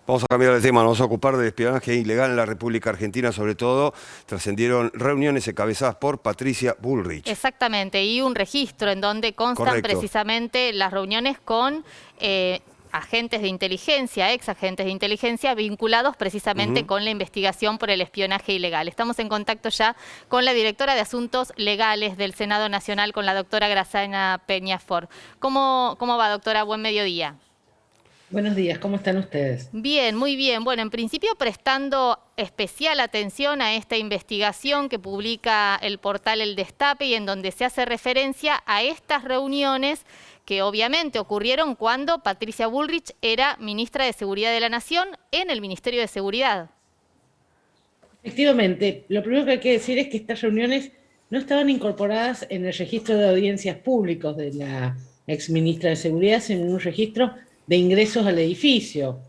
Vamos a cambiar de tema, nos vamos a ocupar del espionaje ilegal en la República Argentina, sobre todo trascendieron reuniones encabezadas por Patricia Bullrich. Exactamente, y un registro en donde constan Correcto. precisamente las reuniones con agentes de inteligencia, ex agentes de inteligencia, vinculados precisamente Ujú. con la investigación por el espionaje ilegal. Estamos en contacto ya con la directora de Asuntos Legales del Senado Nacional, con la doctora Graciana Peñafort. ¿Cómo va, doctora? Buen mediodía. Buenos días, ¿cómo están ustedes? Bien, muy bien. Bueno, en principio prestando especial atención a esta investigación que publica el portal El Destape y en donde se hace referencia a estas reuniones que obviamente ocurrieron cuando Patricia Bullrich era ministra de Seguridad de la Nación en el Ministerio de Seguridad. Efectivamente, lo primero que hay que decir es que estas reuniones no estaban incorporadas en el registro de audiencias públicos de la exministra de Seguridad, sino en un registro de ingresos al edificio.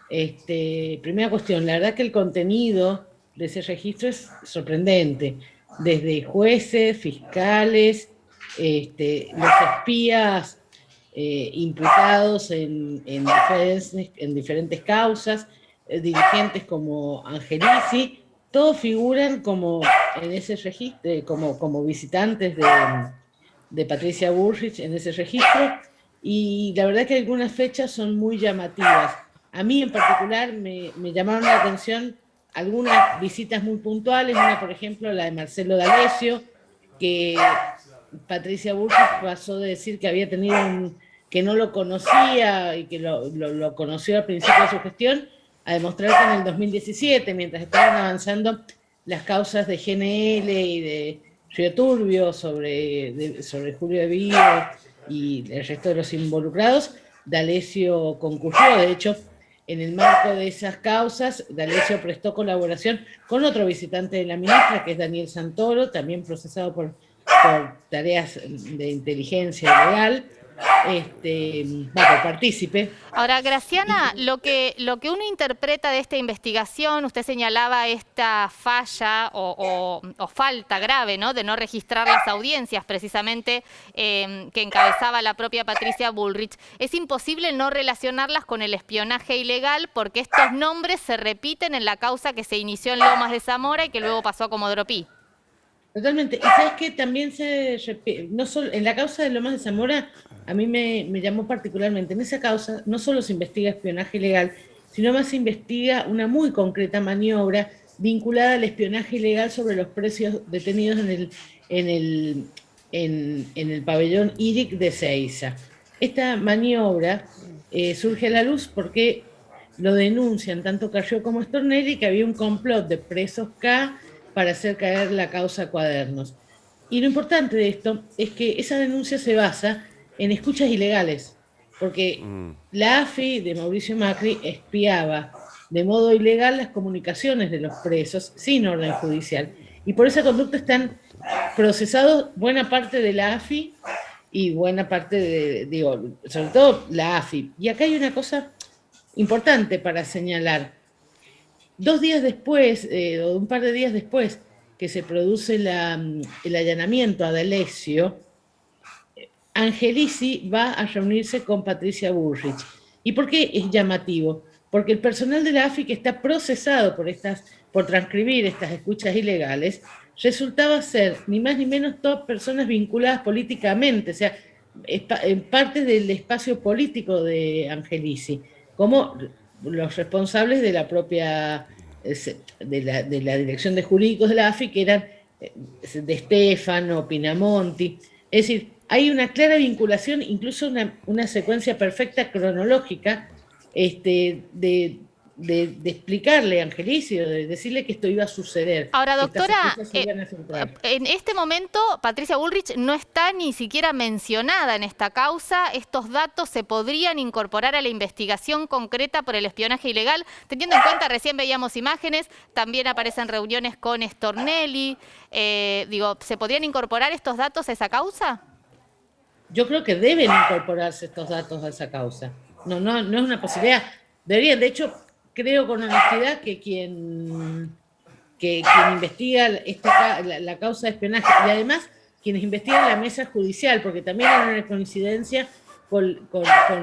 Primera cuestión, la verdad que el contenido de ese registro es sorprendente, desde jueces, fiscales, los espías imputados en diferentes causas, dirigentes como Angelici, todos figuran como en ese registro, como visitantes de Patricia Bullrich en ese registro, y la verdad que algunas fechas son muy llamativas. A mí en particular me llamaron la atención algunas visitas muy puntuales, una por ejemplo la de Marcelo D'Alessio, que Patricia Bullrich pasó de decir que había tenido que no lo conocía y que lo conoció al principio de su gestión, a demostrar que en el 2017, mientras estaban avanzando las causas de GNL y de Río Turbio sobre Julio de Vío y el resto de los involucrados, D'Alessio concurrió. De hecho, en el marco de esas causas, D'Alessio prestó colaboración con otro visitante de la ministra, que es Daniel Santoro, también procesado por tareas de inteligencia legal, partícipe. Ahora, Graciana, lo que uno interpreta de esta investigación, usted señalaba esta falla o falta grave, ¿no?, de no registrar las audiencias, precisamente que encabezaba la propia Patricia Bullrich. Es imposible no relacionarlas con el espionaje ilegal porque estos nombres se repiten en la causa que se inició en Lomas de Zamora y que luego pasó a Comodoro Pi. Totalmente. Y sabes que también no solo en la causa de Lomas de Zamora, a mí me llamó particularmente. En esa causa no solo se investiga espionaje ilegal, sino más se investiga una muy concreta maniobra vinculada al espionaje ilegal sobre los precios detenidos en el pabellón IRIC de Ezeiza. Esta maniobra surge a la luz porque lo denuncian tanto Carrió como Stornelli, que había un complot de presos K para hacer caer la causa Cuadernos. Y lo importante de esto es que esa denuncia se basa en escuchas ilegales, porque la AFI de Mauricio Macri espiaba de modo ilegal las comunicaciones de los presos sin orden judicial. Y por esa conducta están procesados buena parte de la AFI y buena parte sobre todo la AFI. Y acá hay una cosa importante para señalar. 2 días después, o un par de días después que se produce el allanamiento a D'Alessio, Angelici va a reunirse con Patricia Bullrich. ¿Y por qué es llamativo? Porque el personal de la AFI que está procesado por transcribir estas escuchas ilegales resultaba ser ni más ni menos todas personas vinculadas políticamente, o sea, en parte del espacio político de Angelici, como los responsables de la propia de la dirección de jurídicos de la AFI, que eran de Stefano, Pinamonti. Es decir, hay una clara vinculación, incluso una secuencia perfecta cronológica de explicarle a Angelicio, de decirle que esto iba a suceder, Ahora, que estas doctora, escuchas se iban a filtrar. en este momento Patricia Bullrich no está ni siquiera mencionada en esta causa. Estos datos se podrían incorporar a la investigación concreta por el espionaje ilegal, teniendo en cuenta, recién veíamos imágenes, también aparecen reuniones con Stornelli. ¿Se podrían incorporar estos datos a esa causa? Yo creo que deben incorporarse estos datos a esa causa. No es una posibilidad. Deberían, de hecho, creo con honestidad que quien investiga la causa de espionaje y además quienes investigan la mesa judicial, porque también hay una coincidencia con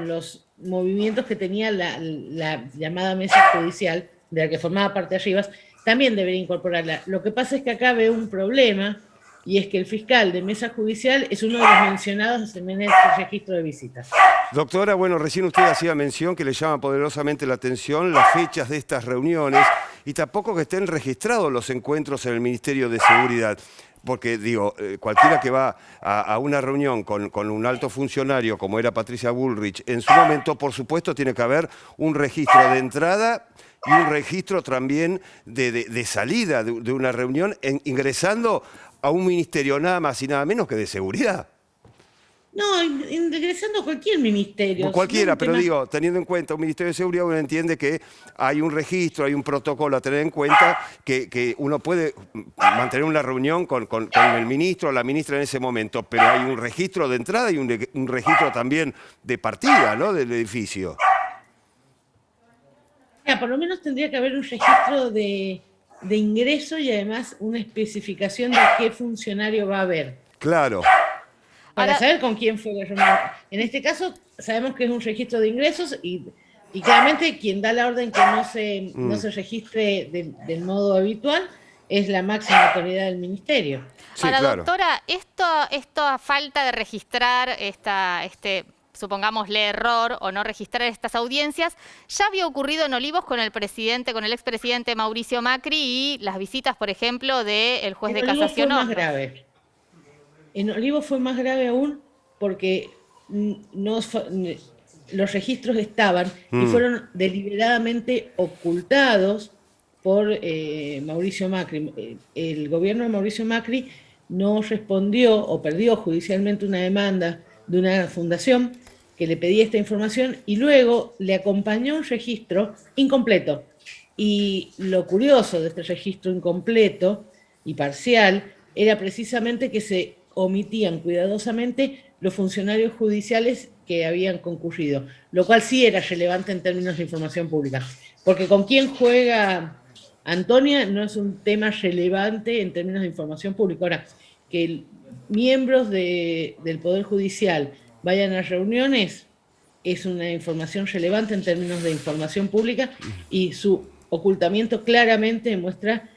los movimientos que tenía la llamada mesa judicial, de la que formaba parte Rivas, también debería incorporarla. Lo que pasa es que acá veo un problema, y es que el fiscal de mesa judicial es uno de los mencionados en el registro de visitas. Doctora, bueno, recién usted hacía mención que le llama poderosamente la atención las fechas de estas reuniones y tampoco que estén registrados los encuentros en el Ministerio de Seguridad. Porque, digo, cualquiera que va a una reunión con un alto funcionario como era Patricia Bullrich, en su momento, por supuesto, tiene que haber un registro de entrada y un registro también de salida de una reunión, ingresando a un ministerio nada más y nada menos que de seguridad. No, ingresando a cualquier ministerio. Cualquiera, no pero tema... digo, teniendo en cuenta un Ministerio de Seguridad, uno entiende que hay un registro, hay un protocolo a tener en cuenta, que uno puede mantener una reunión con el ministro o la ministra en ese momento, pero hay un registro de entrada y un registro también de partida, ¿no?, del edificio. Por lo menos tendría que haber un registro de ingreso y además una especificación de qué funcionario va a haber. Claro. Para Ahora, saber con quién fue la reunión. En este caso, sabemos que es un registro de ingresos y claramente quien da la orden que no se registre del modo habitual es la máxima autoridad del ministerio. Sí, ahora, claro. doctora, esta falta de registrar, supongámosle error o no registrar estas audiencias, ya había ocurrido en Olivos con el expresidente Mauricio Macri y las visitas, por ejemplo, del juez de casación. Fue más grave. En Olivos fue más grave aún porque los registros estaban y fueron deliberadamente ocultados por Mauricio Macri. El gobierno de Mauricio Macri no respondió o perdió judicialmente una demanda de una fundación que le pedía esta información y luego le acompañó un registro incompleto. Y lo curioso de este registro incompleto y parcial era precisamente que se omitían cuidadosamente los funcionarios judiciales que habían concurrido, lo cual sí era relevante en términos de información pública, porque con quién juega Antonia no es un tema relevante en términos de información pública. Ahora, que miembros del Poder Judicial vayan a reuniones es una información relevante en términos de información pública y su ocultamiento claramente demuestra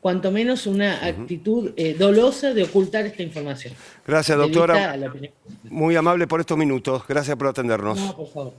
cuanto menos una actitud dolosa de ocultar esta información. Gracias, doctora. Muy amable por estos minutos. Gracias por atendernos. No, por favor.